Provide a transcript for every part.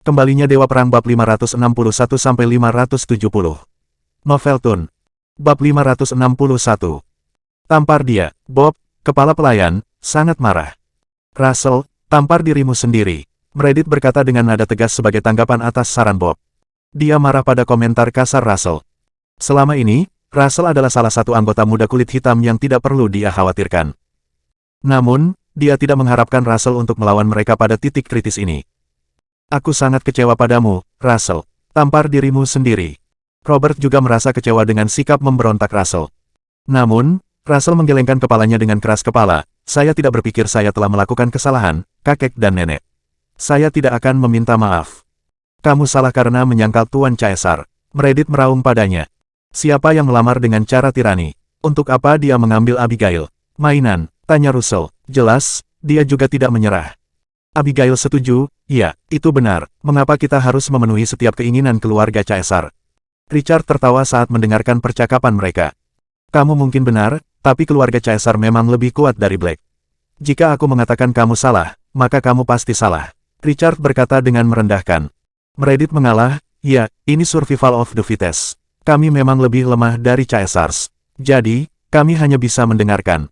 Kembalinya Dewa Perang bab 561-570. Novel Tun. Bab 561. Tampar dia, Bob, kepala pelayan, sangat marah. Russell, tampar dirimu sendiri. Meredith berkata dengan nada tegas sebagai tanggapan atas saran Bob. Dia marah pada komentar kasar Russell. Selama ini, Russell adalah salah satu anggota muda kulit hitam yang tidak perlu dia khawatirkan. Namun, dia tidak mengharapkan Russell untuk melawan mereka pada titik kritis ini. Aku sangat kecewa padamu, Russell. Tampar dirimu sendiri. Robert juga merasa kecewa dengan sikap memberontak Russell. Namun, Russell menggelengkan kepalanya dengan keras kepala. Saya tidak berpikir saya telah melakukan kesalahan, kakek dan nenek. Saya tidak akan meminta maaf. Kamu salah karena menyangkal Tuan Caesar. Meredith meraung padanya. Siapa yang melamar dengan cara tirani? Untuk apa dia mengambil Abigail? Mainan, tanya Russell. Jelas, dia juga tidak menyerah. Abigail setuju, ya, itu benar. Mengapa kita harus memenuhi setiap keinginan keluarga Caesar? Richard tertawa saat mendengarkan percakapan mereka. Kamu mungkin benar, tapi keluarga Caesar memang lebih kuat dari Black. Jika aku mengatakan kamu salah, maka kamu pasti salah. Richard berkata dengan merendahkan. Meredith mengalah, ya, ini survival of the fittest. Kami memang lebih lemah dari Caesars. Jadi, kami hanya bisa mendengarkan.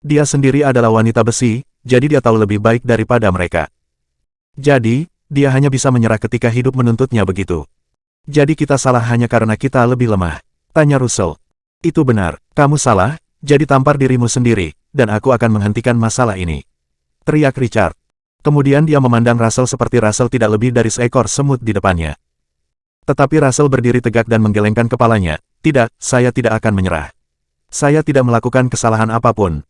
Dia sendiri adalah wanita besi, jadi dia tahu lebih baik daripada mereka. Jadi, dia hanya bisa menyerah ketika hidup menuntutnya begitu. Jadi kita salah hanya karena kita lebih lemah. Tanya Russell. Itu benar, kamu salah, jadi tampar dirimu sendiri, dan aku akan menghentikan masalah ini. Teriak Richard. Kemudian dia memandang Russell seperti Russell tidak lebih dari seekor semut di depannya. Tetapi Russell berdiri tegak dan menggelengkan kepalanya. Tidak, saya tidak akan menyerah. Saya tidak melakukan kesalahan apapun.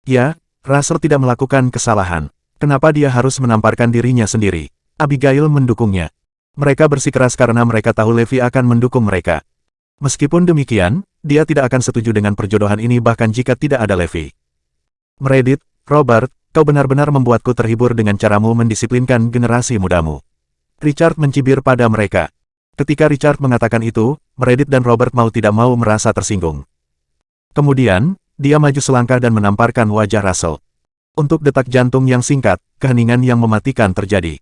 Ya, Russell tidak melakukan kesalahan. Kenapa dia harus menamparkan dirinya sendiri? Abigail mendukungnya. Mereka bersikeras karena mereka tahu Levi akan mendukung mereka. Meskipun demikian, dia tidak akan setuju dengan perjodohan ini bahkan jika tidak ada Levi. Meredith, Robert, kau benar-benar membuatku terhibur dengan caramu mendisiplinkan generasi mudamu. Richard mencibir pada mereka. Ketika Richard mengatakan itu, Meredith dan Robert mau tidak mau merasa tersinggung. Kemudian, dia maju selangkah dan menamparkan wajah Russell. Untuk detak jantung yang singkat, keheningan yang mematikan terjadi.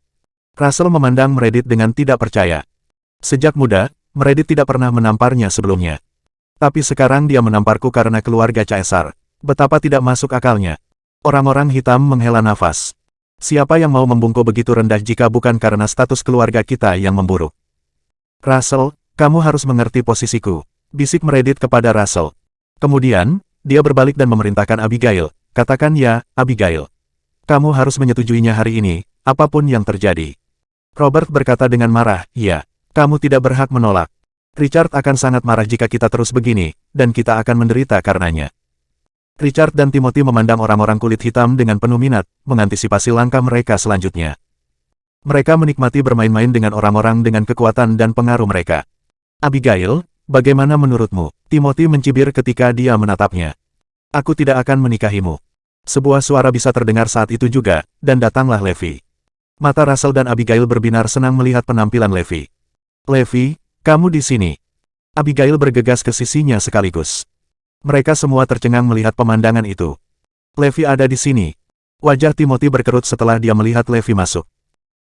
Russell memandang Meredith dengan tidak percaya. Sejak muda, Meredith tidak pernah menamparnya sebelumnya. Tapi sekarang dia menamparku karena keluarga Caesar. Betapa tidak masuk akalnya. Orang-orang hitam menghela nafas. Siapa yang mau membungkuk begitu rendah jika bukan karena status keluarga kita yang memburuk? Russell, kamu harus mengerti posisiku. Bisik Meredith kepada Russell. Kemudian, dia berbalik dan memerintahkan Abigail. Katakan ya, Abigail. Kamu harus menyetujuinya hari ini, apapun yang terjadi. Robert berkata dengan marah, ya, kamu tidak berhak menolak. Richard akan sangat marah jika kita terus begini, dan kita akan menderita karenanya. Richard dan Timothy memandang orang-orang kulit hitam dengan penuh minat, mengantisipasi langkah mereka selanjutnya. Mereka menikmati bermain-main dengan orang-orang dengan kekuatan dan pengaruh mereka. Abigail, bagaimana menurutmu? Timothy mencibir ketika dia menatapnya. Aku tidak akan menikahimu. Sebuah suara bisa terdengar saat itu juga, dan datanglah Levi. Mata Russell dan Abigail berbinar senang melihat penampilan Levi. Levi, kamu di sini. Abigail bergegas ke sisinya sekaligus. Mereka semua tercengang melihat pemandangan itu. Levi ada di sini. Wajah Timothy berkerut setelah dia melihat Levi masuk.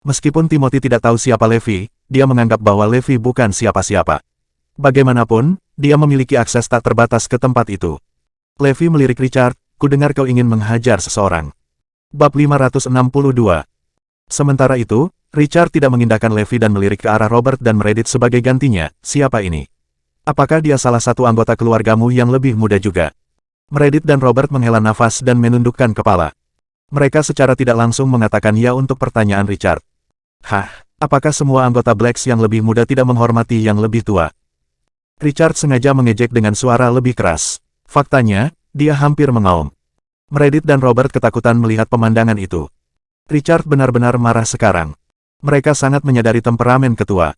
Meskipun Timothy tidak tahu siapa Levi, dia menganggap bahwa Levi bukan siapa-siapa. Bagaimanapun, dia memiliki akses tak terbatas ke tempat itu. Levi melirik Richard, kudengar kau ingin menghajar seseorang. Bab 562. Sementara itu, Richard tidak mengindahkan Levi dan melirik ke arah Robert dan Meredith sebagai gantinya. Siapa ini? Apakah dia salah satu anggota keluargamu yang lebih muda juga? Meredith dan Robert menghela nafas dan menundukkan kepala. Mereka secara tidak langsung mengatakan ya untuk pertanyaan Richard. Hah, apakah semua anggota Blacks yang lebih muda tidak menghormati yang lebih tua? Richard sengaja mengejek dengan suara lebih keras. Faktanya, dia hampir mengaum. Meredith dan Robert ketakutan melihat pemandangan itu. Richard benar-benar marah sekarang. Mereka sangat menyadari temperamen ketua.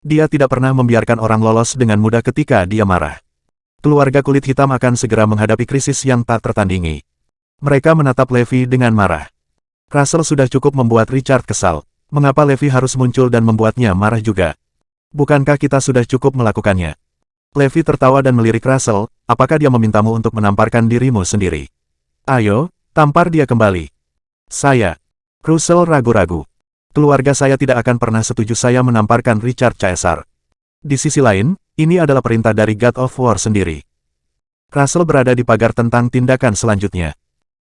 Dia tidak pernah membiarkan orang lolos dengan mudah ketika dia marah. Keluarga kulit hitam akan segera menghadapi krisis yang tak tertandingi. Mereka menatap Levi dengan marah. Russell sudah cukup membuat Richard kesal. Mengapa Levi harus muncul dan membuatnya marah juga? Bukankah kita sudah cukup melakukannya? Levi tertawa dan melirik Russell, apakah dia memintamu untuk menamparkan dirimu sendiri? Ayo, tampar dia kembali. Saya. Russell ragu-ragu. Keluarga saya tidak akan pernah setuju saya menamparkan Richard Caesar. Di sisi lain, ini adalah perintah dari God of War sendiri. Russell berada di pagar tentang tindakan selanjutnya.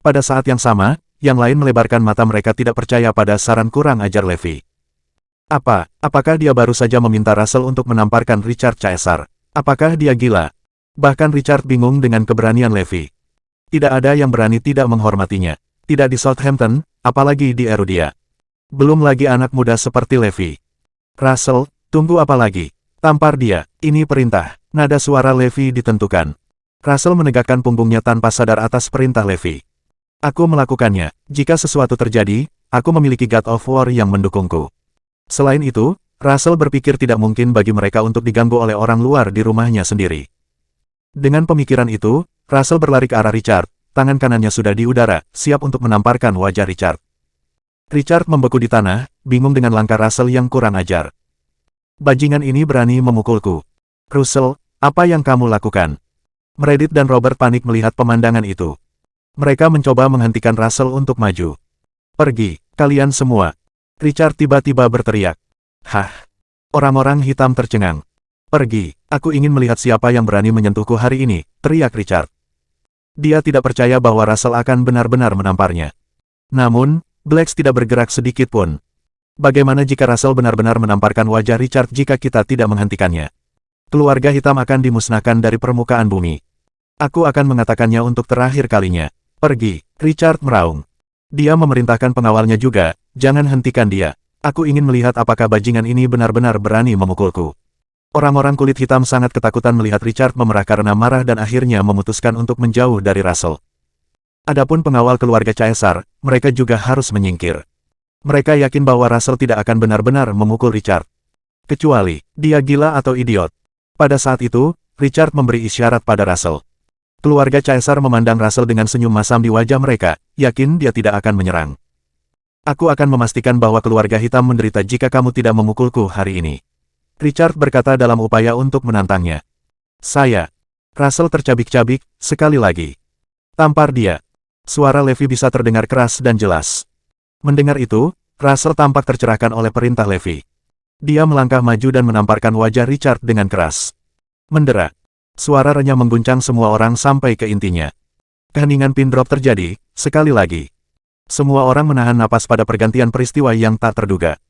Pada saat yang sama, yang lain melebarkan mata mereka tidak percaya pada saran kurang ajar Levi. Apakah dia baru saja meminta Russell untuk menamparkan Richard Caesar? Apakah dia gila? Bahkan Richard bingung dengan keberanian Levi. Tidak ada yang berani tidak menghormatinya. Tidak di Southampton, apalagi di Erudia. Belum lagi anak muda seperti Levi. Russell, tunggu apa lagi? Tampar dia, ini perintah. Nada suara Levi ditentukan. Russell menegakkan punggungnya tanpa sadar atas perintah Levi. Aku melakukannya. Jika sesuatu terjadi, aku memiliki God of War yang mendukungku. Selain itu, Russell berpikir tidak mungkin bagi mereka untuk diganggu oleh orang luar di rumahnya sendiri. Dengan pemikiran itu, Russell berlari ke arah Richard, tangan kanannya sudah di udara, siap untuk menamparkan wajah Richard. Richard membeku di tanah, bingung dengan langkah Russell yang kurang ajar. Bajingan ini berani memukulku. Russell, apa yang kamu lakukan? Meredith dan Robert panik melihat pemandangan itu. Mereka mencoba menghentikan Russell untuk maju. Pergi, kalian semua. Richard tiba-tiba berteriak. Hah? Orang-orang hitam tercengang. Pergi, aku ingin melihat siapa yang berani menyentuhku hari ini, teriak Richard. Dia tidak percaya bahwa Russell akan benar-benar menamparnya. Namun, Blacks tidak bergerak sedikit pun. Bagaimana jika Russell benar-benar menamparkan wajah Richard jika kita tidak menghentikannya? Keluarga hitam akan dimusnahkan dari permukaan bumi. Aku akan mengatakannya untuk terakhir kalinya. Pergi, Richard meraung. Dia memerintahkan pengawalnya juga, jangan hentikan dia. Aku ingin melihat apakah bajingan ini benar-benar berani memukulku. Orang-orang kulit hitam sangat ketakutan melihat Richard memerah karena marah dan akhirnya memutuskan untuk menjauh dari Russell. Adapun pengawal keluarga Caesar, mereka juga harus menyingkir. Mereka yakin bahwa Russell tidak akan benar-benar memukul Richard. Kecuali, dia gila atau idiot. Pada saat itu, Richard memberi isyarat pada Russell. Keluarga Caesar memandang Russell dengan senyum masam di wajah mereka, yakin dia tidak akan menyerang. Aku akan memastikan bahwa keluarga hitam menderita jika kamu tidak memukulku hari ini. Richard berkata dalam upaya untuk menantangnya. Russell tercabik-cabik, sekali lagi. Tampar dia. Suara Levi bisa terdengar keras dan jelas. Mendengar itu, Russell tampak tercerahkan oleh perintah Levi. Dia melangkah maju dan menamparkan wajah Richard dengan keras. Mendera. Suara renyah mengguncang semua orang sampai ke intinya. Keheningan pin drop terjadi, sekali lagi. Semua orang menahan napas pada pergantian peristiwa yang tak terduga.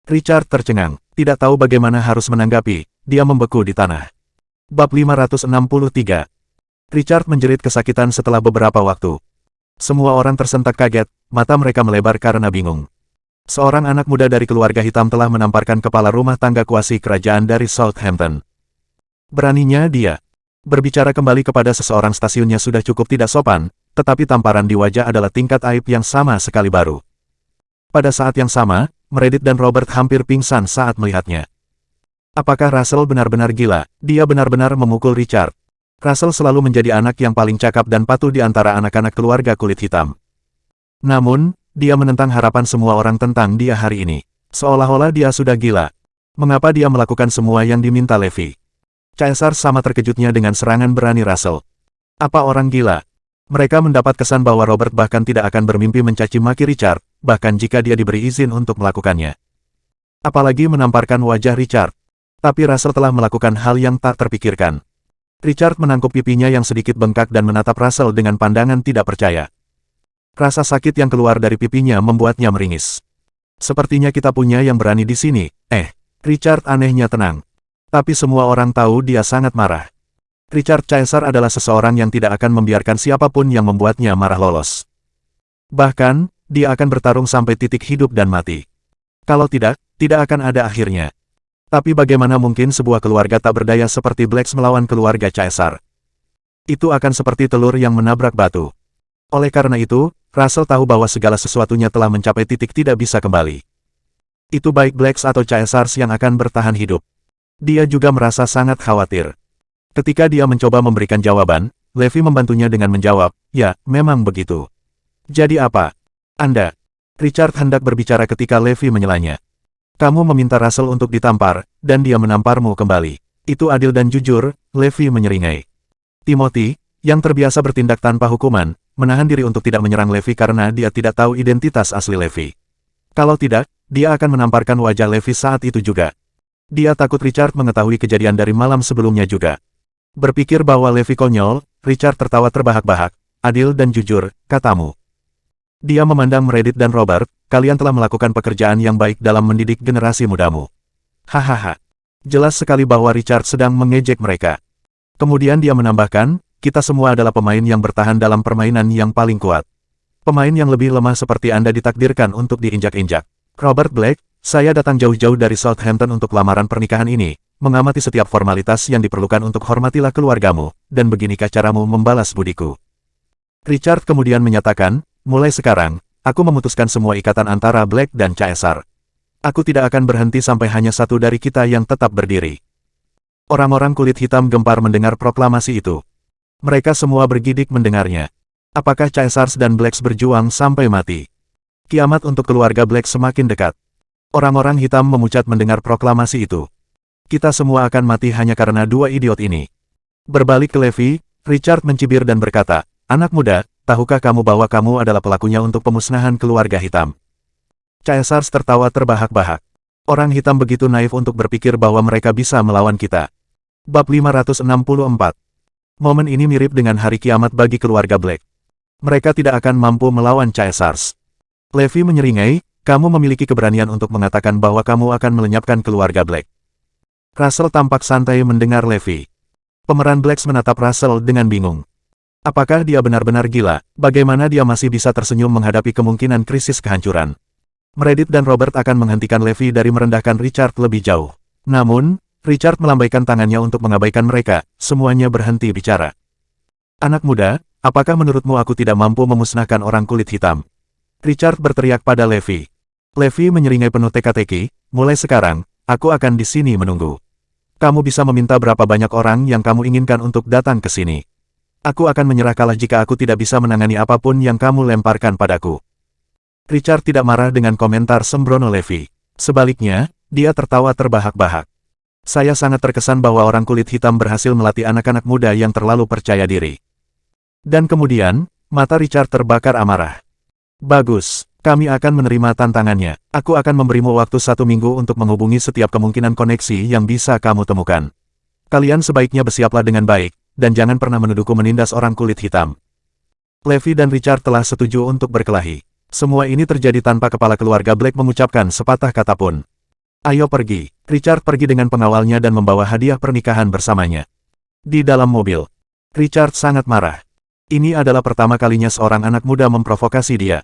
Richard tercengang, tidak tahu bagaimana harus menanggapi, dia membeku di tanah. Bab 563. Richard menjerit kesakitan setelah beberapa waktu. Semua orang tersentak kaget, mata mereka melebar karena bingung. Seorang anak muda dari keluarga hitam telah menamparkan kepala rumah tangga kuasi kerajaan dari Southampton. Beraninya dia. Berbicara kembali kepada seseorang stasiunnya sudah cukup tidak sopan, tetapi tamparan di wajah adalah tingkat aib yang sama sekali baru. Pada saat yang sama, Meredith dan Robert hampir pingsan saat melihatnya. Apakah Russell benar-benar gila? Dia benar-benar memukul Richard. Russell selalu menjadi anak yang paling cakap dan patuh di antara anak-anak keluarga kulit hitam. Namun, dia menentang harapan semua orang tentang dia hari ini. Seolah-olah dia sudah gila. Mengapa dia melakukan semua yang diminta Levi? Caesar sama terkejutnya dengan serangan berani Russell. Apa orang gila? Mereka mendapat kesan bahwa Robert bahkan tidak akan bermimpi mencaci maki Richard, bahkan jika dia diberi izin untuk melakukannya. Apalagi menamparkan wajah Richard. Tapi Russell telah melakukan hal yang tak terpikirkan. Richard menangkup pipinya yang sedikit bengkak dan menatap Russell dengan pandangan tidak percaya. Rasa sakit yang keluar dari pipinya membuatnya meringis. Sepertinya kita punya yang berani di sini. Richard anehnya tenang. Tapi semua orang tahu dia sangat marah. Richard Caesar adalah seseorang yang tidak akan membiarkan siapapun yang membuatnya marah lolos. Bahkan, dia akan bertarung sampai titik hidup dan mati. Kalau tidak akan ada akhirnya. Tapi bagaimana mungkin sebuah keluarga tak berdaya seperti Blacks melawan keluarga Caesar? Itu akan seperti telur yang menabrak batu. Oleh karena itu, Russell tahu bahwa segala sesuatunya telah mencapai titik tidak bisa kembali. Itu baik Blacks atau Caesars yang akan bertahan hidup. Dia juga merasa sangat khawatir. Ketika dia mencoba memberikan jawaban, Levi membantunya dengan menjawab, ya, memang begitu. Jadi apa? Anda? Richard hendak berbicara ketika Levi menyelanya. Kamu meminta Russell untuk ditampar, dan dia menamparmu kembali. Itu adil dan jujur, Levi menyeringai. Timothy, yang terbiasa bertindak tanpa hukuman, menahan diri untuk tidak menyerang Levi karena dia tidak tahu identitas asli Levi. Kalau tidak, dia akan menamparkan wajah Levi saat itu juga. Dia takut Richard mengetahui kejadian dari malam sebelumnya juga. Berpikir bahwa Levi konyol, Richard tertawa terbahak-bahak. Adil dan jujur, katamu. Dia memandang Meredith dan Robert, kalian telah melakukan pekerjaan yang baik dalam mendidik generasi mudamu. Hahaha. Jelas sekali bahwa Richard sedang mengejek mereka. Kemudian dia menambahkan, kita semua adalah pemain yang bertahan dalam permainan yang paling kuat. Pemain yang lebih lemah seperti Anda ditakdirkan untuk diinjak-injak. Robert Black, saya datang jauh-jauh dari Southampton untuk lamaran pernikahan ini, mengamati setiap formalitas yang diperlukan untuk hormatilah keluargamu, dan beginikah caramu membalas budiku. Richard kemudian menyatakan, mulai sekarang, aku memutuskan semua ikatan antara Black dan Caesar. Aku tidak akan berhenti sampai hanya satu dari kita yang tetap berdiri. Orang-orang kulit hitam gempar mendengar proklamasi itu. Mereka semua bergidik mendengarnya. Apakah Caesars dan Blacks berjuang sampai mati? Kiamat untuk keluarga Black semakin dekat. Orang-orang hitam memucat mendengar proklamasi itu. Kita semua akan mati hanya karena dua idiot ini. Berbalik ke Levi, Richard mencibir dan berkata, anak muda, tahukah kamu bahwa kamu adalah pelakunya untuk pemusnahan keluarga hitam? Caesars tertawa terbahak-bahak. Orang hitam begitu naif untuk berpikir bahwa mereka bisa melawan kita. Bab 564. Momen ini mirip dengan hari kiamat bagi keluarga Black. Mereka tidak akan mampu melawan Caesars. Levi menyeringai, kamu memiliki keberanian untuk mengatakan bahwa kamu akan melenyapkan keluarga Black. Russell tampak santai mendengar Levi. Pemeran Blacks menatap Russell dengan bingung. Apakah dia benar-benar gila? Bagaimana dia masih bisa tersenyum menghadapi kemungkinan krisis kehancuran? Meredith dan Robert akan menghentikan Levi dari merendahkan Richard lebih jauh. Namun, Richard melambaikan tangannya untuk mengabaikan mereka, semuanya berhenti bicara. Anak muda, apakah menurutmu aku tidak mampu memusnahkan orang kulit hitam? Richard berteriak pada Levi. Levi menyeringai penuh teka-teki, mulai sekarang, aku akan di sini menunggu. Kamu bisa meminta berapa banyak orang yang kamu inginkan untuk datang ke sini. Aku akan menyerah kalah jika aku tidak bisa menangani apapun yang kamu lemparkan padaku. Richard tidak marah dengan komentar sembrono Levi. Sebaliknya, dia tertawa terbahak-bahak. Saya sangat terkesan bahwa orang kulit hitam berhasil melatih anak-anak muda yang terlalu percaya diri. Dan kemudian, mata Richard terbakar amarah. Bagus, kami akan menerima tantangannya. Aku akan memberimu waktu 1 minggu untuk menghubungi setiap kemungkinan koneksi yang bisa kamu temukan. Kalian sebaiknya bersiaplah dengan baik, dan jangan pernah menuduhku menindas orang kulit hitam. Levi dan Richard telah setuju untuk berkelahi. Semua ini terjadi tanpa kepala keluarga Black mengucapkan sepatah kata pun. Ayo pergi. Richard pergi dengan pengawalnya dan membawa hadiah pernikahan bersamanya. Di dalam mobil, Richard sangat marah. Ini adalah pertama kalinya seorang anak muda memprovokasi dia.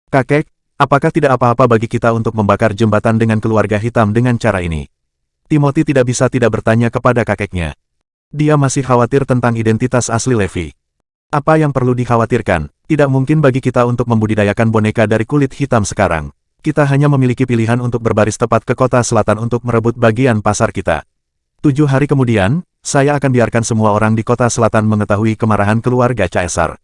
Kakek, apakah tidak apa-apa bagi kita untuk membakar jembatan dengan keluarga hitam dengan cara ini? Timothy tidak bisa tidak bertanya kepada kakeknya. Dia masih khawatir tentang identitas asli Levi. Apa yang perlu dikhawatirkan? Tidak mungkin bagi kita untuk membudidayakan boneka dari kulit hitam sekarang. Kita hanya memiliki pilihan untuk berbaris tepat ke kota selatan untuk merebut bagian pasar kita. 7 hari kemudian, saya akan biarkan semua orang di kota selatan mengetahui kemarahan keluarga Caesar.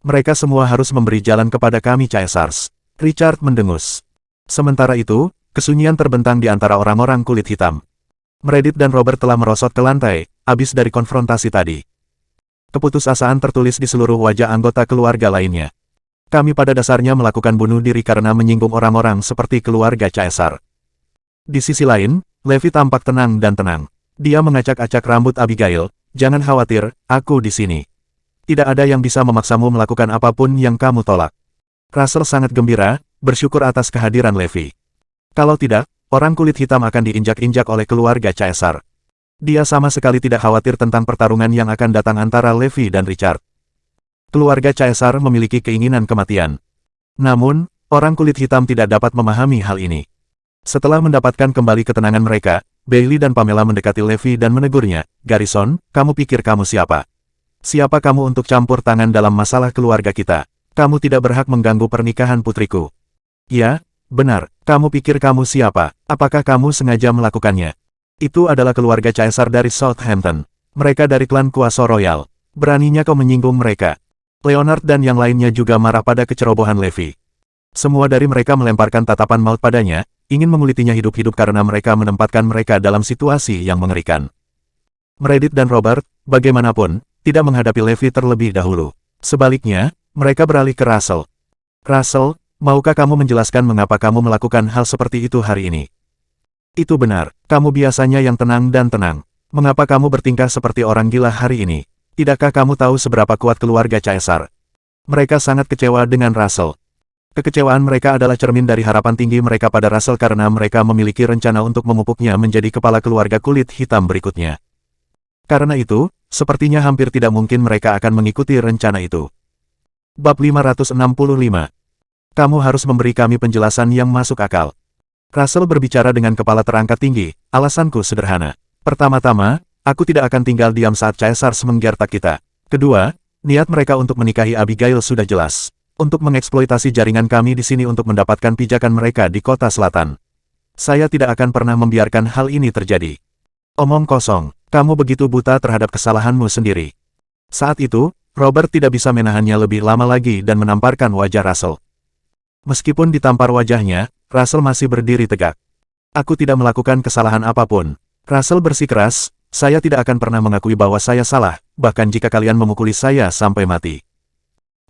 Mereka semua harus memberi jalan kepada kami Caesars. Richard mendengus. Sementara itu, kesunyian terbentang di antara orang-orang kulit hitam. Meredith dan Robert telah merosot ke lantai, habis dari konfrontasi tadi. Keputusasaan tertulis di seluruh wajah anggota keluarga lainnya. Kami pada dasarnya melakukan bunuh diri karena menyinggung orang-orang seperti keluarga Caesar. Di sisi lain, Levi tampak tenang dan tenang. Dia mengacak-acak rambut Abigail, jangan khawatir, aku di sini. Tidak ada yang bisa memaksamu melakukan apapun yang kamu tolak. Russell sangat gembira, bersyukur atas kehadiran Levi. Kalau tidak, orang kulit hitam akan diinjak-injak oleh keluarga Caesar. Dia sama sekali tidak khawatir tentang pertarungan yang akan datang antara Levi dan Richard. Keluarga Caesar memiliki keinginan kematian. Namun, orang kulit hitam tidak dapat memahami hal ini. Setelah mendapatkan kembali ketenangan mereka, Bailey dan Pamela mendekati Levi dan menegurnya, Garrison, kamu pikir kamu siapa? Siapa kamu untuk campur tangan dalam masalah keluarga kita? Kamu tidak berhak mengganggu pernikahan putriku. Ya, benar, kamu pikir kamu siapa? Apakah kamu sengaja melakukannya? Itu adalah keluarga Caesar dari Southampton. Mereka dari klan kuasa royal. Beraninya kau menyinggung mereka. Leonard dan yang lainnya juga marah pada kecerobohan Levi. Semua dari mereka melemparkan tatapan maut padanya, ingin mengulitinya hidup-hidup karena mereka menempatkan mereka dalam situasi yang mengerikan. Meredith dan Robert, bagaimanapun, tidak menghadapi Levi terlebih dahulu. Sebaliknya, mereka beralih ke Russell. Russell, Maukah kamu menjelaskan mengapa kamu melakukan hal seperti itu hari ini? Itu benar, kamu biasanya yang tenang dan tenang. Mengapa kamu bertingkah seperti orang gila hari ini? Tidakkah kamu tahu seberapa kuat keluarga Caesar? Mereka sangat kecewa dengan Russell. Kekecewaan mereka adalah cermin dari harapan tinggi mereka pada Russell karena mereka memiliki rencana untuk memupuknya menjadi kepala keluarga kulit hitam berikutnya. Karena itu, sepertinya hampir tidak mungkin mereka akan mengikuti rencana itu. Bab 565. Kamu harus memberi kami penjelasan yang masuk akal. Russell berbicara dengan kepala terangkat tinggi, alasanku sederhana. Pertama-tama, aku tidak akan tinggal diam saat Caesar menggertak kita. Kedua, niat mereka untuk menikahi Abigail sudah jelas. Untuk mengeksploitasi jaringan kami di sini untuk mendapatkan pijakan mereka di kota selatan. Saya tidak akan pernah membiarkan hal ini terjadi. Omong kosong, kamu begitu buta terhadap kesalahanmu sendiri. Saat itu, Robert tidak bisa menahannya lebih lama lagi dan menamparkan wajah Russell. Meskipun ditampar wajahnya, Russell masih berdiri tegak. Aku tidak melakukan kesalahan apapun. Russell bersikeras, saya tidak akan pernah mengakui bahwa saya salah, bahkan jika kalian memukuli saya sampai mati.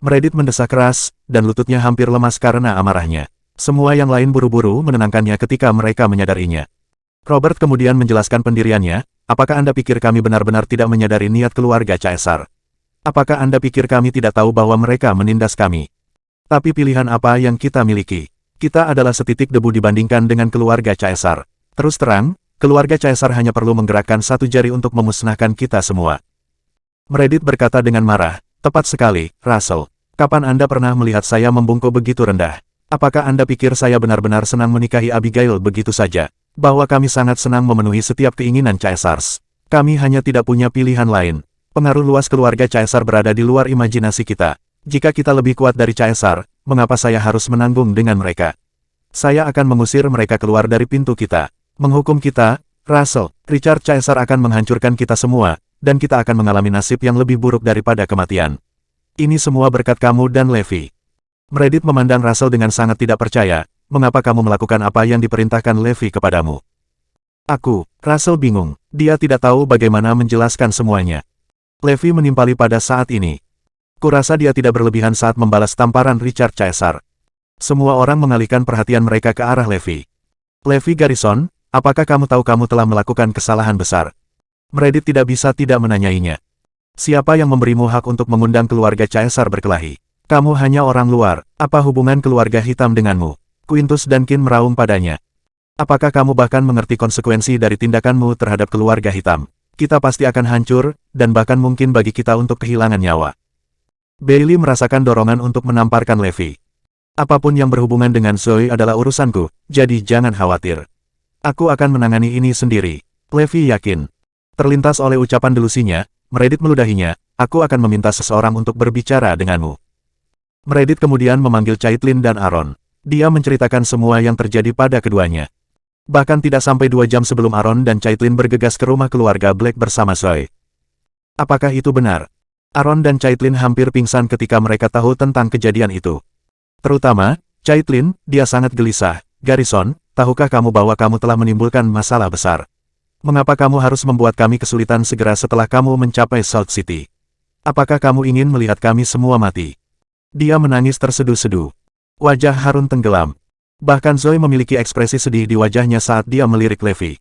Meredith mendesak keras, dan lututnya hampir lemas karena amarahnya. Semua yang lain buru-buru menenangkannya ketika mereka menyadarinya. Robert kemudian menjelaskan pendiriannya, apakah Anda pikir kami benar-benar tidak menyadari niat keluarga Caesar? Apakah Anda pikir kami tidak tahu bahwa mereka menindas kami? Tapi pilihan apa yang kita miliki? Kita adalah setitik debu dibandingkan dengan keluarga Caesar. Terus terang, keluarga Caesar hanya perlu menggerakkan satu jari untuk memusnahkan kita semua. Meredith berkata dengan marah, tepat sekali, Russell. Kapan Anda pernah melihat saya membungkuk begitu rendah? Apakah Anda pikir saya benar-benar senang menikahi Abigail begitu saja? Bahwa kami sangat senang memenuhi setiap keinginan Caesar. Kami hanya tidak punya pilihan lain. Pengaruh luas keluarga Caesar berada di luar imajinasi kita. Jika kita lebih kuat dari Caesar, mengapa saya harus menanggung dengan mereka? Saya akan mengusir mereka keluar dari pintu kita. Menghukum kita, Russell, Richard Caesar akan menghancurkan kita semua, dan kita akan mengalami nasib yang lebih buruk daripada kematian. Ini semua berkat kamu dan Levi. Meredith memandang Russell dengan sangat tidak percaya, mengapa kamu melakukan apa yang diperintahkan Levi kepadamu? Russell bingung, dia tidak tahu bagaimana menjelaskan semuanya. Levi menimpali pada saat ini. Kurasa dia tidak berlebihan saat membalas tamparan Richard Caesar. Semua orang mengalihkan perhatian mereka ke arah Levi. Levi Garrison, apakah kamu tahu kamu telah melakukan kesalahan besar? Meredith tidak bisa tidak menanyainya. Siapa yang memberimu hak untuk mengundang keluarga Caesar berkelahi? Kamu hanya orang luar, apa hubungan keluarga hitam denganmu? Quintus dan Kin meraung padanya. Apakah kamu bahkan mengerti konsekuensi dari tindakanmu terhadap keluarga hitam? Kita pasti akan hancur, dan bahkan mungkin bagi kita untuk kehilangan nyawa. Bailey merasakan dorongan untuk menamparkan Levi. Apapun yang berhubungan dengan Zoe adalah urusanku, jadi jangan khawatir. Aku akan menangani ini sendiri. Levi yakin. Terlintas oleh ucapan delusinya, Meredith meludahinya, aku akan meminta seseorang untuk berbicara denganmu. Meredith kemudian memanggil Caitlin dan Aaron. Dia menceritakan semua yang terjadi pada keduanya. Bahkan tidak sampai 2 jam sebelum Aaron dan Caitlin bergegas ke rumah keluarga Black bersama Zoe. Apakah itu benar? Aaron dan Caitlin hampir pingsan ketika mereka tahu tentang kejadian itu. Terutama, Caitlin, dia sangat gelisah. Garrison, tahukah kamu bahwa kamu telah menimbulkan masalah besar? Mengapa kamu harus membuat kami kesulitan segera setelah kamu mencapai Salt City? Apakah kamu ingin melihat kami semua mati? Dia menangis terseduh-seduh. Wajah Harun tenggelam. Bahkan Zoe memiliki ekspresi sedih di wajahnya saat dia melirik Levi.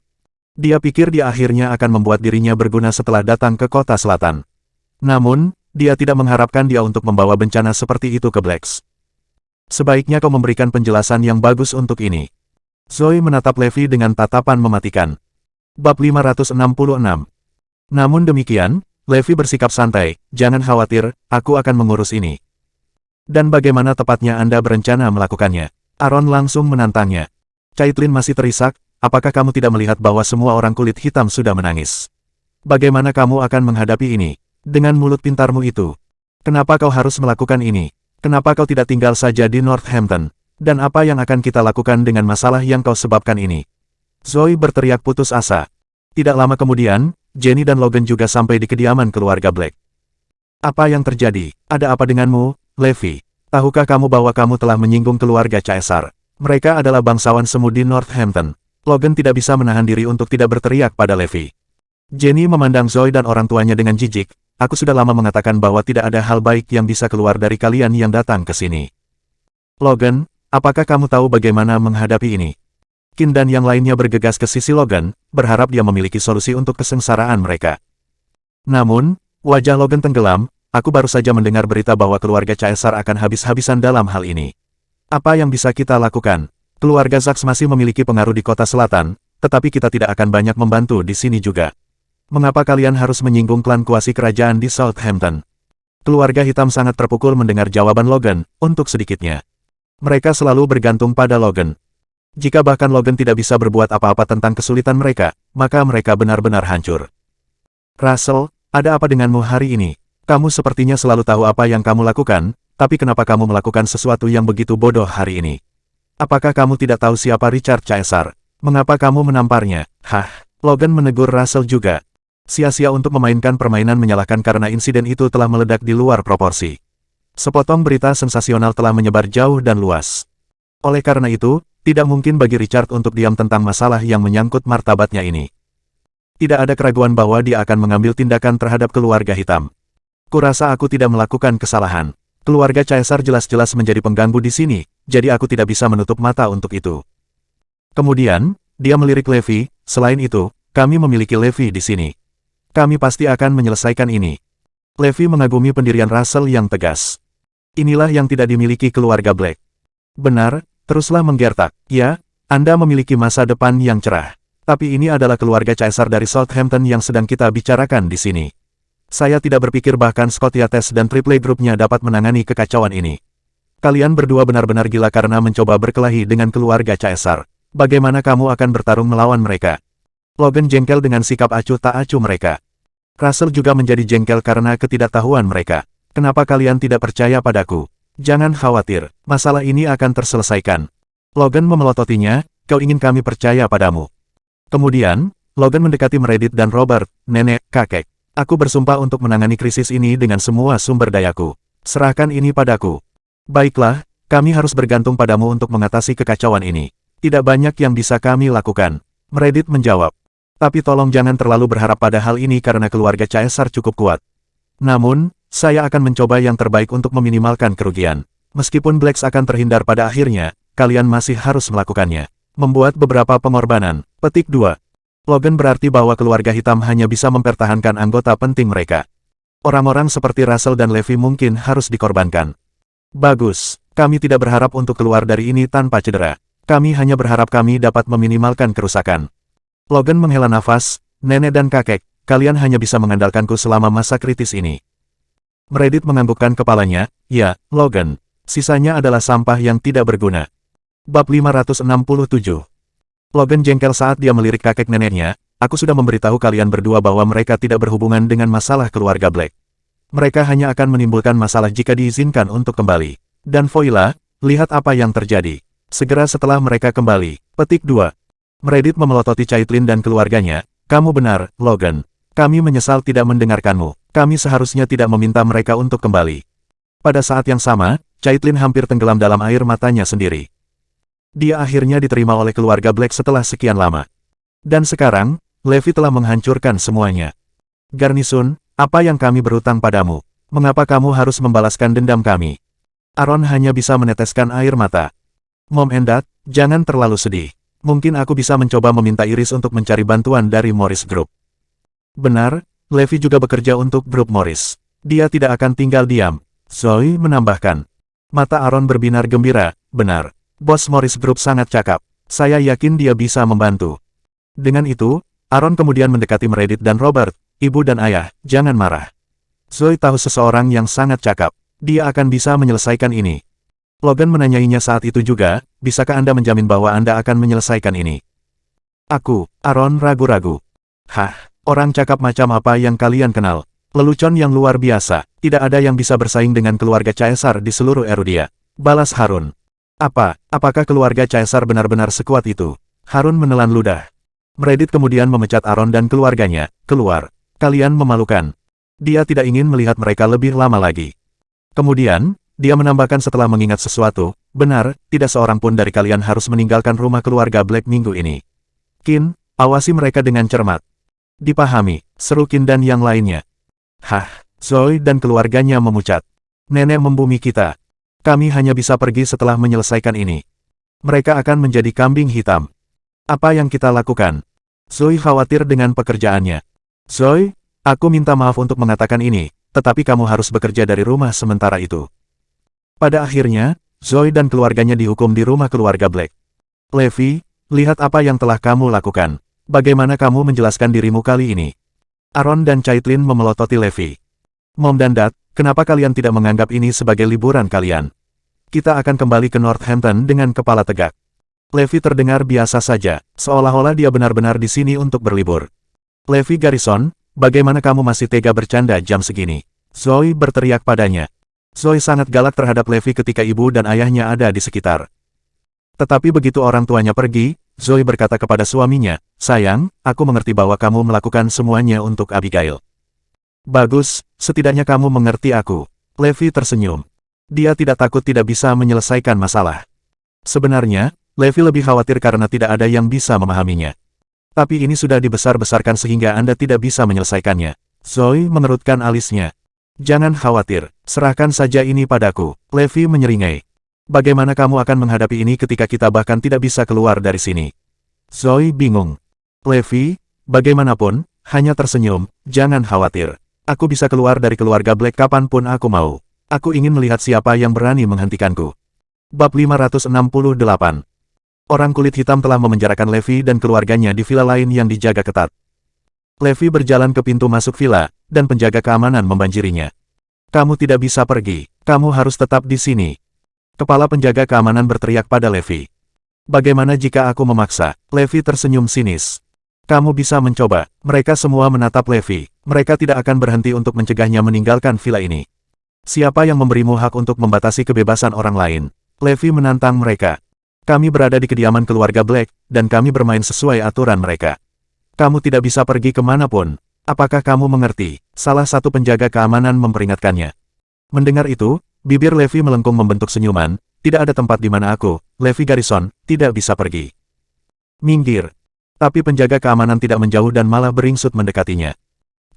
Dia pikir dia akhirnya akan membuat dirinya berguna setelah datang ke kota selatan. Namun, dia tidak mengharapkan dia untuk membawa bencana seperti itu ke Blacks. Sebaiknya kau memberikan penjelasan yang bagus untuk ini. Zoe menatap Levi dengan tatapan mematikan. Bab 566. Namun demikian, Levi bersikap santai, jangan khawatir, aku akan mengurus ini. Dan bagaimana tepatnya Anda berencana melakukannya? Aaron langsung menantangnya. Caitlin masih terisak, apakah kamu tidak melihat bahwa semua orang kulit hitam sudah menangis? Bagaimana kamu akan menghadapi ini? Dengan mulut pintarmu itu. Kenapa kau harus melakukan ini? Kenapa kau tidak tinggal saja di Northampton? Dan apa yang akan kita lakukan dengan masalah yang kau sebabkan ini? Zoe berteriak putus asa. Tidak lama kemudian, Jenny dan Logan juga sampai di kediaman keluarga Black. Apa yang terjadi? Ada apa denganmu, Levi? Tahukah kamu bahwa kamu telah menyinggung keluarga Caesar? Mereka adalah bangsawan semu di Northampton. Logan tidak bisa menahan diri untuk tidak berteriak pada Levi. Jenny memandang Zoe dan orang tuanya dengan jijik. Aku sudah lama mengatakan bahwa tidak ada hal baik yang bisa keluar dari kalian yang datang ke sini. Logan, apakah kamu tahu bagaimana menghadapi ini? Qin dan yang lainnya bergegas ke sisi Logan, berharap dia memiliki solusi untuk kesengsaraan mereka. Namun, wajah Logan tenggelam, aku baru saja mendengar berita bahwa keluarga Caesar akan habis-habisan dalam hal ini. Apa yang bisa kita lakukan? Keluarga Zax masih memiliki pengaruh di kota selatan, tetapi kita tidak akan banyak membantu di sini juga. Mengapa kalian harus menyinggung klan kuasi kerajaan di Southampton? Keluarga hitam sangat terpukul mendengar jawaban Logan, untuk sedikitnya. Mereka selalu bergantung pada Logan. Jika bahkan Logan tidak bisa berbuat apa-apa tentang kesulitan mereka, maka mereka benar-benar hancur. Russell, ada apa denganmu hari ini? Kamu sepertinya selalu tahu apa yang kamu lakukan, tapi kenapa kamu melakukan sesuatu yang begitu bodoh hari ini? Apakah kamu tidak tahu siapa Richard Caesar? Mengapa kamu menamparnya? Hah, Logan menegur Russell juga. Sia-sia untuk memainkan permainan menyalahkan karena insiden itu telah meledak di luar proporsi. Sepotong berita sensasional telah menyebar jauh dan luas. Oleh karena itu, tidak mungkin bagi Richard untuk diam tentang masalah yang menyangkut martabatnya ini. Tidak ada keraguan bahwa dia akan mengambil tindakan terhadap keluarga hitam. Kurasa aku tidak melakukan kesalahan. Keluarga Caesar jelas-jelas menjadi pengganggu di sini, jadi aku tidak bisa menutup mata untuk itu. Kemudian, dia melirik Levi, selain itu, kami memiliki Levi di sini. Kami pasti akan menyelesaikan ini. Levi mengagumi pendirian Russell yang tegas. Inilah yang tidak dimiliki keluarga Black. Benar, teruslah menggertak. Ya, Anda memiliki masa depan yang cerah. Tapi ini adalah keluarga Caesar dari Southampton yang sedang kita bicarakan di sini. Saya tidak berpikir bahkan Scott Yates dan Triple Groupnya dapat menangani kekacauan ini. Kalian berdua benar-benar gila karena mencoba berkelahi dengan keluarga Caesar. Bagaimana kamu akan bertarung melawan mereka? Logan jengkel dengan sikap acuh tak acuh mereka. Russell juga menjadi jengkel karena ketidaktahuan mereka. Kenapa kalian tidak percaya padaku? Jangan khawatir, masalah ini akan terselesaikan. Logan memelototinya, kau ingin kami percaya padamu. Kemudian, Logan mendekati Meredith dan Robert, nenek, kakek. Aku bersumpah untuk menangani krisis ini dengan semua sumber dayaku. Serahkan ini padaku. Baiklah, kami harus bergantung padamu untuk mengatasi kekacauan ini. Tidak banyak yang bisa kami lakukan. Meredith menjawab. Tapi tolong jangan terlalu berharap pada hal ini karena keluarga Caesar cukup kuat. Namun, saya akan mencoba yang terbaik untuk meminimalkan kerugian. Meskipun Blacks akan terhindar pada akhirnya, kalian masih harus melakukannya. Membuat beberapa pengorbanan. Petik 2. Logan berarti bahwa keluarga hitam hanya bisa mempertahankan anggota penting mereka. Orang-orang seperti Russell dan Levi mungkin harus dikorbankan. Bagus, kami tidak berharap untuk keluar dari ini tanpa cedera. Kami hanya berharap kami dapat meminimalkan kerusakan. Logan menghela nafas, nenek dan kakek, kalian hanya bisa mengandalkanku selama masa kritis ini. Meredith menganggukkan kepalanya, ya, Logan. Sisanya adalah sampah yang tidak berguna. Bab 567. Logan jengkel saat dia melirik kakek neneknya, aku sudah memberitahu kalian berdua bahwa mereka tidak berhubungan dengan masalah keluarga Black. Mereka hanya akan menimbulkan masalah jika diizinkan untuk kembali. Dan Voila, lihat apa yang terjadi. Segera setelah mereka kembali. Petik 2. Meredith memelototi Caitlin dan keluarganya, kamu benar, Logan. Kami menyesal tidak mendengarkanmu. Kami seharusnya tidak meminta mereka untuk kembali. Pada saat yang sama, Caitlin hampir tenggelam dalam air matanya sendiri. Dia akhirnya diterima oleh keluarga Black setelah sekian lama. Dan sekarang, Levi telah menghancurkan semuanya. Garnisun, apa yang kami berutang padamu? Mengapa kamu harus membalaskan dendam kami? Aaron hanya bisa meneteskan air mata. Mom and Dad, jangan terlalu sedih. Mungkin aku bisa mencoba meminta Iris untuk mencari bantuan dari Morris Group. Benar, Levi juga bekerja untuk grup Morris. Dia tidak akan tinggal diam. Zoe menambahkan. Mata Aaron berbinar gembira, benar. Bos Morris Group sangat cakap. Saya yakin dia bisa membantu. Dengan itu, Aaron kemudian mendekati Meredith dan Robert, ibu dan ayah, jangan marah. Zoe tahu seseorang yang sangat cakap. Dia akan bisa menyelesaikan ini. Logan menanyainya saat itu juga, bisakah Anda menjamin bahwa Anda akan menyelesaikan ini? Aku, Aaron ragu-ragu. Hah, orang cakap macam apa yang kalian kenal? Lelucon yang luar biasa, tidak ada yang bisa bersaing dengan keluarga Caesar di seluruh Erudia. Balas Harun. Apakah keluarga Caesar benar-benar sekuat itu? Harun menelan ludah. Meredith kemudian memecat Aaron dan keluarganya, keluar. Kalian memalukan. Dia tidak ingin melihat mereka lebih lama lagi. Kemudian, dia menambahkan setelah mengingat sesuatu, benar, tidak seorang pun dari kalian harus meninggalkan rumah keluarga Black minggu ini. Qin, awasi mereka dengan cermat. Dipahami, seru Qin dan yang lainnya. Hah, Zoe dan keluarganya memucat. Nenek membumi kita. Kami hanya bisa pergi setelah menyelesaikan ini. Mereka akan menjadi kambing hitam. Apa yang kita lakukan? Zoe khawatir dengan pekerjaannya. Zoe, aku minta maaf untuk mengatakan ini, tetapi kamu harus bekerja dari rumah sementara itu. Pada akhirnya, Zoe dan keluarganya dihukum di rumah keluarga Black. Levi, lihat apa yang telah kamu lakukan. Bagaimana kamu menjelaskan dirimu kali ini? Aaron dan Caitlin memelototi Levi. Mom dan Dad, kenapa kalian tidak menganggap ini sebagai liburan kalian? Kita akan kembali ke Northampton dengan kepala tegak. Levi terdengar biasa saja, seolah-olah dia benar-benar di sini untuk berlibur. Levi Garrison, bagaimana kamu masih tega bercanda jam segini? Zoe berteriak padanya. Zoe sangat galak terhadap Levi ketika ibu dan ayahnya ada di sekitar. Tetapi begitu orang tuanya pergi, Zoe berkata kepada suaminya, sayang, aku mengerti bahwa kamu melakukan semuanya untuk Abigail. Bagus, setidaknya kamu mengerti aku. Levi tersenyum. Dia tidak takut tidak bisa menyelesaikan masalah. Sebenarnya, Levi lebih khawatir karena tidak ada yang bisa memahaminya. Tapi ini sudah dibesar-besarkan sehingga Anda tidak bisa menyelesaikannya. Zoe mengerutkan alisnya. Jangan khawatir, serahkan saja ini padaku. Levi menyeringai. Bagaimana kamu akan menghadapi ini ketika kita bahkan tidak bisa keluar dari sini? Zoe bingung. Levi, bagaimanapun, hanya tersenyum, jangan khawatir. Aku bisa keluar dari keluarga Black kapanpun aku mau. Aku ingin melihat siapa yang berani menghentikanku. Bab 568. Orang kulit hitam telah memenjarakan Levi dan keluarganya di villa lain yang dijaga ketat. Levi berjalan ke pintu masuk villa, dan penjaga keamanan membanjirinya. Kamu tidak bisa pergi, kamu harus tetap di sini. Kepala penjaga keamanan berteriak pada Levi. Bagaimana jika aku memaksa? Levi tersenyum sinis. Kamu bisa mencoba. Mereka semua menatap Levi. Mereka tidak akan berhenti untuk mencegahnya meninggalkan villa ini. Siapa yang memberimu hak untuk membatasi kebebasan orang lain? Levi menantang mereka. Kami berada di kediaman keluarga Black, dan kami bermain sesuai aturan mereka. Kamu tidak bisa pergi kemanapun. Apakah kamu mengerti? Salah satu penjaga keamanan memperingatkannya. Mendengar itu, bibir Levi melengkung membentuk senyuman. Tidak ada tempat di mana aku, Levi Garrison, tidak bisa pergi. Minggir. Tapi penjaga keamanan tidak menjauh dan malah beringsut mendekatinya.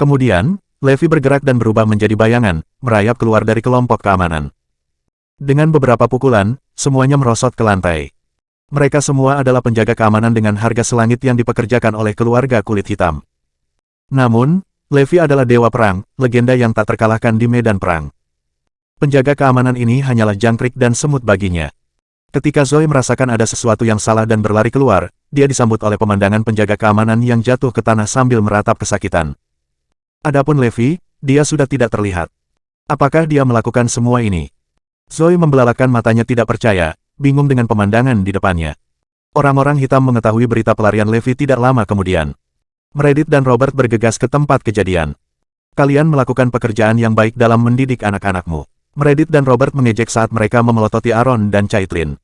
Kemudian, Levi bergerak dan berubah menjadi bayangan, merayap keluar dari kelompok keamanan. Dengan beberapa pukulan, semuanya merosot ke lantai. Mereka semua adalah penjaga keamanan dengan harga selangit yang dipekerjakan oleh keluarga kulit hitam. Namun, Levi adalah dewa perang, legenda yang tak terkalahkan di medan perang. Penjaga keamanan ini hanyalah jangkrik dan semut baginya. Ketika Zoe merasakan ada sesuatu yang salah dan berlari keluar, dia disambut oleh pemandangan penjaga keamanan yang jatuh ke tanah sambil meratap kesakitan. Adapun Levi, dia sudah tidak terlihat. Apakah dia melakukan semua ini? Zoe membelalakan matanya tidak percaya, bingung dengan pemandangan di depannya. Orang-orang hitam mengetahui berita pelarian Levi tidak lama kemudian. Meredith dan Robert bergegas ke tempat kejadian. Kalian melakukan pekerjaan yang baik dalam mendidik anak-anakmu. Meredith dan Robert mengejek saat mereka memelototi Aaron dan Caitlin.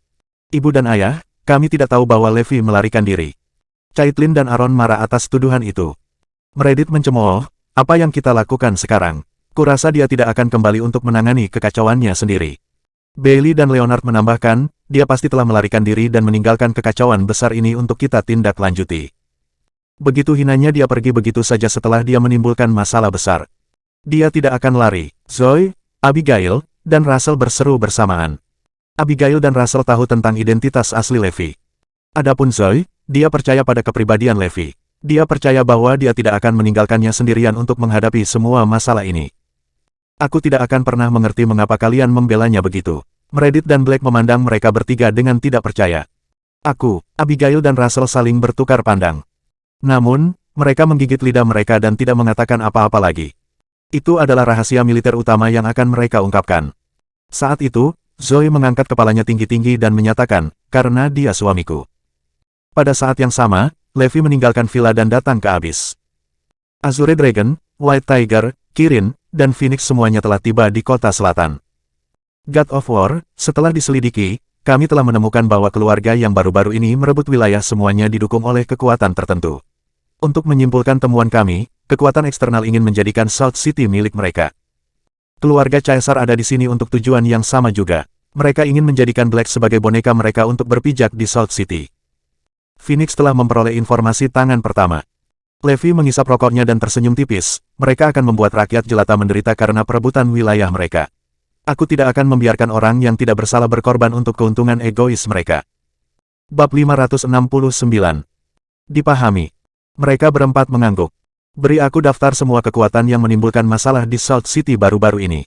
Ibu dan ayah, kami tidak tahu bahwa Levi melarikan diri. Caitlin dan Aaron marah atas tuduhan itu. Meredith mencemooh, apa yang kita lakukan sekarang? Kurasa dia tidak akan kembali untuk menangani kekacauannya sendiri. Bailey dan Leonard menambahkan, dia pasti telah melarikan diri dan meninggalkan kekacauan besar ini untuk kita tindak lanjuti. Begitu hinanya dia pergi begitu saja setelah dia menimbulkan masalah besar. Dia tidak akan lari. Zoe, Abigail, dan Russell berseru bersamaan. Abigail dan Russell tahu tentang identitas asli Levi. Adapun Zoe, dia percaya pada kepribadian Levi. Dia percaya bahwa dia tidak akan meninggalkannya sendirian untuk menghadapi semua masalah ini. Aku tidak akan pernah mengerti mengapa kalian membelanya begitu. Meredith dan Black memandang mereka bertiga dengan tidak percaya. Aku, Abigail dan Russell saling bertukar pandang. Namun, mereka menggigit lidah mereka dan tidak mengatakan apa-apa lagi. Itu adalah rahasia militer utama yang akan mereka ungkapkan. Saat itu, Zoe mengangkat kepalanya tinggi-tinggi dan menyatakan, karena dia suamiku. Pada saat yang sama, Levi meninggalkan villa dan datang ke Abyss. Azure Dragon, White Tiger, Kirin, dan Phoenix semuanya telah tiba di kota selatan. God of War, setelah diselidiki, kami telah menemukan bahwa keluarga yang baru-baru ini merebut wilayah semuanya didukung oleh kekuatan tertentu. Untuk menyimpulkan temuan kami, kekuatan eksternal ingin menjadikan Salt City milik mereka. Keluarga Caesar ada di sini untuk tujuan yang sama juga. Mereka ingin menjadikan Black sebagai boneka mereka untuk berpijak di Salt City. Phoenix telah memperoleh informasi tangan pertama. Levi mengisap rokoknya dan tersenyum tipis, mereka akan membuat rakyat jelata menderita karena perebutan wilayah mereka. Aku tidak akan membiarkan orang yang tidak bersalah berkorban untuk keuntungan egois mereka. Bab 569. Dipahami. Mereka berempat mengangguk. Beri aku daftar semua kekuatan yang menimbulkan masalah di Salt City baru-baru ini.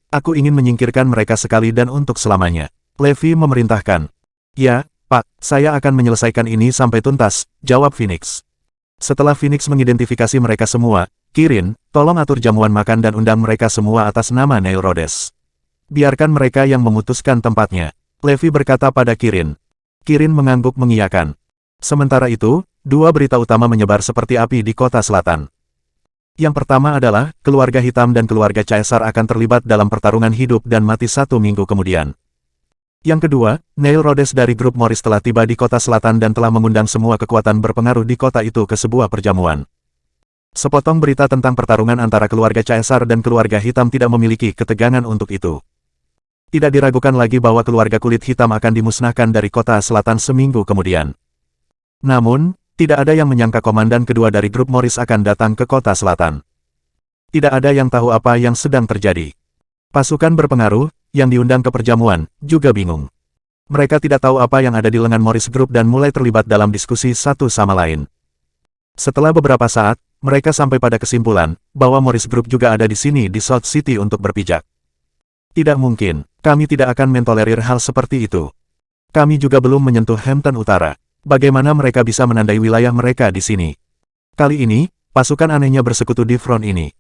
Aku ingin menyingkirkan mereka sekali dan untuk selamanya. Levi memerintahkan. Ya, Pak, saya akan menyelesaikan ini sampai tuntas, jawab Phoenix. Setelah Phoenix mengidentifikasi mereka semua, Kirin, tolong atur jamuan makan dan undang mereka semua atas nama Neil Rhodes. Biarkan mereka yang memutuskan tempatnya. Levi berkata pada Kirin. Kirin mengangguk mengiyakan. Sementara itu, dua berita utama menyebar seperti api di kota selatan. Yang pertama adalah, keluarga hitam dan keluarga Caesar akan terlibat dalam pertarungan hidup dan mati 1 minggu kemudian. Yang kedua, Neil Rhodes dari grup Morris telah tiba di kota selatan dan telah mengundang semua kekuatan berpengaruh di kota itu ke sebuah perjamuan. Sepotong berita tentang pertarungan antara keluarga Caesar dan keluarga hitam tidak memiliki ketegangan untuk itu. Tidak diragukan lagi bahwa keluarga kulit hitam akan dimusnahkan dari kota selatan seminggu kemudian. Namun, tidak ada yang menyangka komandan kedua dari grup Morris akan datang ke kota selatan. Tidak ada yang tahu apa yang sedang terjadi. Pasukan berpengaruh, yang diundang ke perjamuan, juga bingung. Mereka tidak tahu apa yang ada di lengan Morris Group dan mulai terlibat dalam diskusi satu sama lain. Setelah beberapa saat, mereka sampai pada kesimpulan, bahwa Morris Group juga ada di sini di South City untuk berpijak. Tidak mungkin, kami tidak akan mentolerir hal seperti itu. Kami juga belum menyentuh Hampton Utara. Bagaimana mereka bisa menandai wilayah mereka di sini? Kali ini, pasukan anehnya bersekutu di front ini.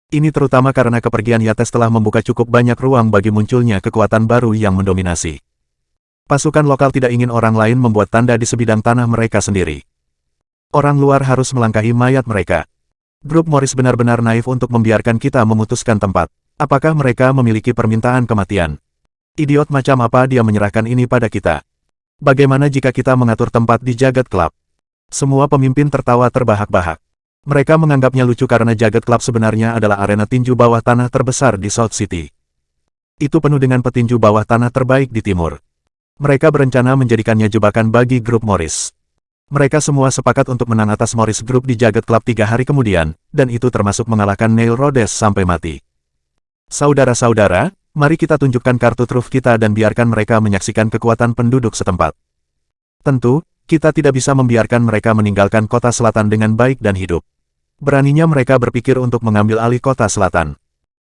Ini terutama karena kepergian Yates telah membuka cukup banyak ruang bagi munculnya kekuatan baru yang mendominasi. Pasukan lokal tidak ingin orang lain membuat tanda di sebidang tanah mereka sendiri. Orang luar harus melangkahi mayat mereka. Grup Morris benar-benar naif untuk membiarkan kita memutuskan tempat. Apakah mereka memiliki permintaan kematian? Idiot macam apa dia menyerahkan ini pada kita? Bagaimana jika kita mengatur tempat di Jagat Club? Semua pemimpin tertawa terbahak-bahak. Mereka menganggapnya lucu karena Jagat Club sebenarnya adalah arena tinju bawah tanah terbesar di South City. Itu penuh dengan petinju bawah tanah terbaik di timur. Mereka berencana menjadikannya jebakan bagi grup Morris. Mereka semua sepakat untuk menang atas Morris Group di Jagat Club 3 hari kemudian, dan itu termasuk mengalahkan Neil Rhodes sampai mati. Saudara-saudara, mari kita tunjukkan kartu truf kita dan biarkan mereka menyaksikan kekuatan penduduk setempat. Tentu, kita tidak bisa membiarkan mereka meninggalkan kota selatan dengan baik dan hidup. Beraninya mereka berpikir untuk mengambil alih kota selatan.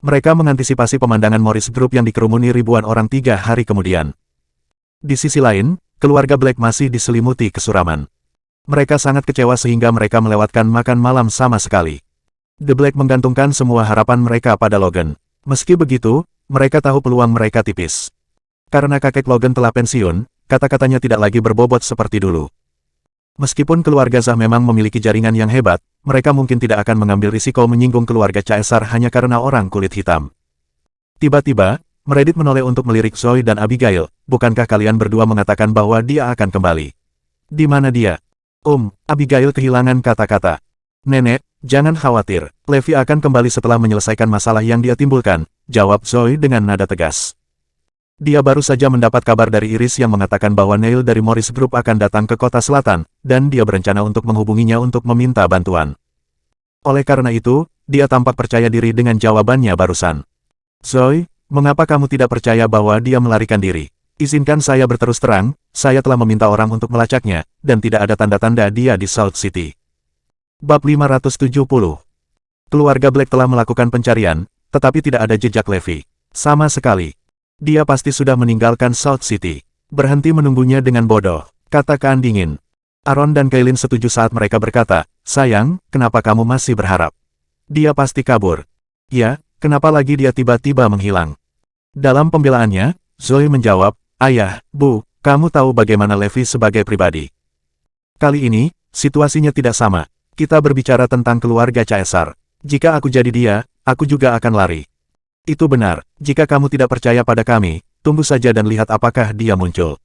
Mereka mengantisipasi pemandangan Morris Group yang dikerumuni ribuan orang 3 hari kemudian. Di sisi lain, keluarga Black masih diselimuti kesuraman. Mereka sangat kecewa sehingga mereka melewatkan makan malam sama sekali. The Black menggantungkan semua harapan mereka pada Logan. Meski begitu, mereka tahu peluang mereka tipis. Karena kakek Logan telah pensiun, kata-katanya tidak lagi berbobot seperti dulu. Meskipun keluarga Zah memang memiliki jaringan yang hebat, mereka mungkin tidak akan mengambil risiko menyinggung keluarga Caesar hanya karena orang kulit hitam. Tiba-tiba, Meredith menoleh untuk melirik Zoe dan Abigail. Bukankah kalian berdua mengatakan bahwa dia akan kembali? Di mana dia? Abigail kehilangan kata-kata. Nenek, jangan khawatir. Levi akan kembali setelah menyelesaikan masalah yang dia timbulkan, jawab Zoe dengan nada tegas. Dia baru saja mendapat kabar dari Iris yang mengatakan bahwa Neil dari Morris Group akan datang ke kota selatan, dan dia berencana untuk menghubunginya untuk meminta bantuan. Oleh karena itu, dia tampak percaya diri dengan jawabannya barusan. Zoe, mengapa kamu tidak percaya bahwa dia melarikan diri? Izinkan saya berterus terang, saya telah meminta orang untuk melacaknya, dan tidak ada tanda-tanda dia di South City. Bab 570. Keluarga Black telah melakukan pencarian, tetapi tidak ada jejak Levi. Sama sekali. Dia pasti sudah meninggalkan South City. Berhenti menunggunya dengan bodoh, kata Kaan dingin. Aaron dan Kailin setuju saat mereka berkata, sayang, kenapa kamu masih berharap? Dia pasti kabur. Ya, kenapa lagi dia tiba-tiba menghilang? Dalam pembelaannya, Zoe menjawab, ayah, bu, kamu tahu bagaimana Levi sebagai pribadi. Kali ini, situasinya tidak sama. Kita berbicara tentang keluarga Caesar. Jika aku jadi dia, aku juga akan lari. Itu benar, jika kamu tidak percaya pada kami, tunggu saja dan lihat apakah dia muncul.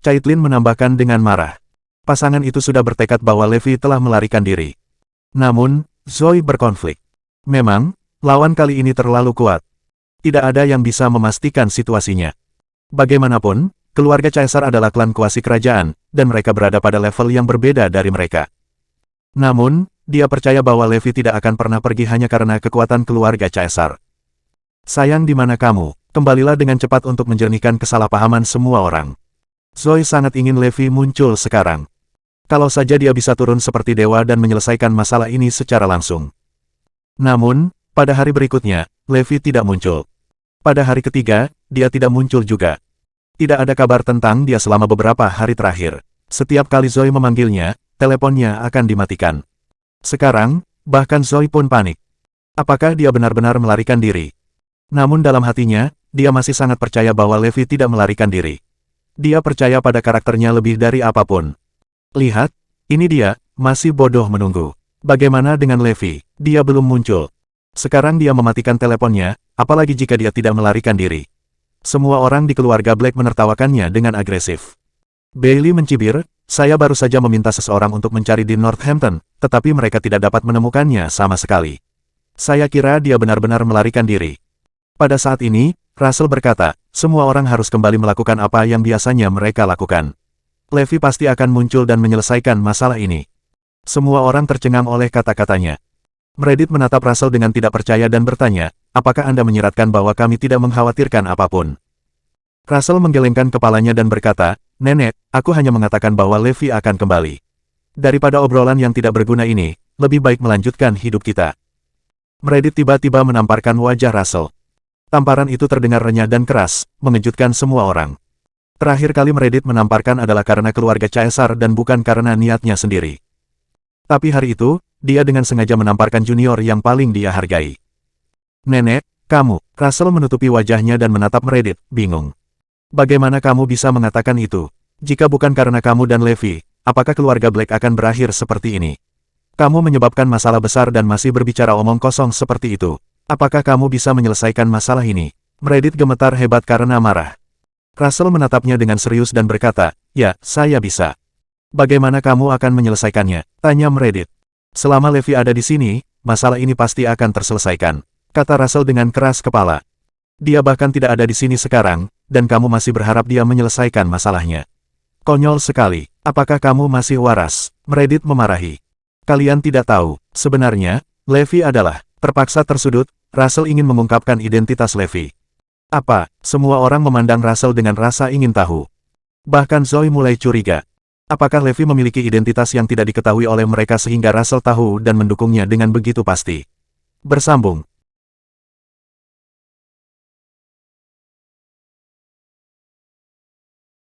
Caitlin menambahkan dengan marah. Pasangan itu sudah bertekad bahwa Levi telah melarikan diri. Namun, Zoe berkonflik. Memang, lawan kali ini terlalu kuat. Tidak ada yang bisa memastikan situasinya. Bagaimanapun, keluarga Caesar adalah klan kuasi kerajaan, dan mereka berada pada level yang berbeda dari mereka. Namun, dia percaya bahwa Levi tidak akan pernah pergi hanya karena kekuatan keluarga Caesar. Sayang, di mana kamu? Kembalilah dengan cepat untuk menjernihkan kesalahpahaman semua orang. Zoe sangat ingin Levi muncul sekarang. Kalau saja dia bisa turun seperti dewa dan menyelesaikan masalah ini secara langsung. Namun, pada hari berikutnya, Levi tidak muncul. Pada hari ketiga, dia tidak muncul juga. Tidak ada kabar tentang dia selama beberapa hari terakhir. Setiap kali Zoe memanggilnya, teleponnya akan dimatikan. Sekarang, bahkan Zoe pun panik. Apakah dia benar-benar melarikan diri? Namun dalam hatinya, dia masih sangat percaya bahwa Levi tidak melarikan diri. Dia percaya pada karakternya lebih dari apapun. Lihat, ini dia, masih bodoh menunggu. Bagaimana dengan Levi? Dia belum muncul. Sekarang dia mematikan teleponnya, apalagi jika dia tidak melarikan diri. Semua orang di keluarga Black menertawakannya dengan agresif. Bailey mencibir, saya baru saja meminta seseorang untuk mencari di Northampton, tetapi mereka tidak dapat menemukannya sama sekali. Saya kira dia benar-benar melarikan diri. Pada saat ini, Russell berkata, semua orang harus kembali melakukan apa yang biasanya mereka lakukan. Levi pasti akan muncul dan menyelesaikan masalah ini. Semua orang tercengang oleh kata-katanya. Meredith menatap Russell dengan tidak percaya dan bertanya, apakah Anda menyiratkan bahwa kami tidak mengkhawatirkan apapun? Russell menggelengkan kepalanya dan berkata, Nenek, aku hanya mengatakan bahwa Levi akan kembali. Daripada obrolan yang tidak berguna ini, lebih baik melanjutkan hidup kita. Meredith tiba-tiba menamparkan wajah Russell. Tamparan itu terdengar renyah dan keras, mengejutkan semua orang. Terakhir kali Meredith menamparkan adalah karena keluarga Caesar dan bukan karena niatnya sendiri. Tapi hari itu, dia dengan sengaja menamparkan junior yang paling dia hargai. Nenek, kamu, Russell menutupi wajahnya dan menatap Meredith, bingung. Bagaimana kamu bisa mengatakan itu? Jika bukan karena kamu dan Levi, apakah keluarga Black akan berakhir seperti ini? Kamu menyebabkan masalah besar dan masih berbicara omong kosong seperti itu. Apakah kamu bisa menyelesaikan masalah ini? Meredith gemetar hebat karena marah. Russell menatapnya dengan serius dan berkata, ya, saya bisa. Bagaimana kamu akan menyelesaikannya? Tanya Meredith. Selama Levi ada di sini, masalah ini pasti akan terselesaikan. Kata Russell dengan keras kepala. Dia bahkan tidak ada di sini sekarang, dan kamu masih berharap dia menyelesaikan masalahnya. Konyol sekali. Apakah kamu masih waras? Meredith memarahi. Kalian tidak tahu, sebenarnya, Levi adalah terpaksa tersudut. Russell ingin mengungkapkan identitas Levi. Apa? Semua orang memandang Russell dengan rasa ingin tahu. Bahkan Zoe mulai curiga. Apakah Levi memiliki identitas yang tidak diketahui oleh mereka sehingga Russell tahu dan mendukungnya dengan begitu pasti? Bersambung.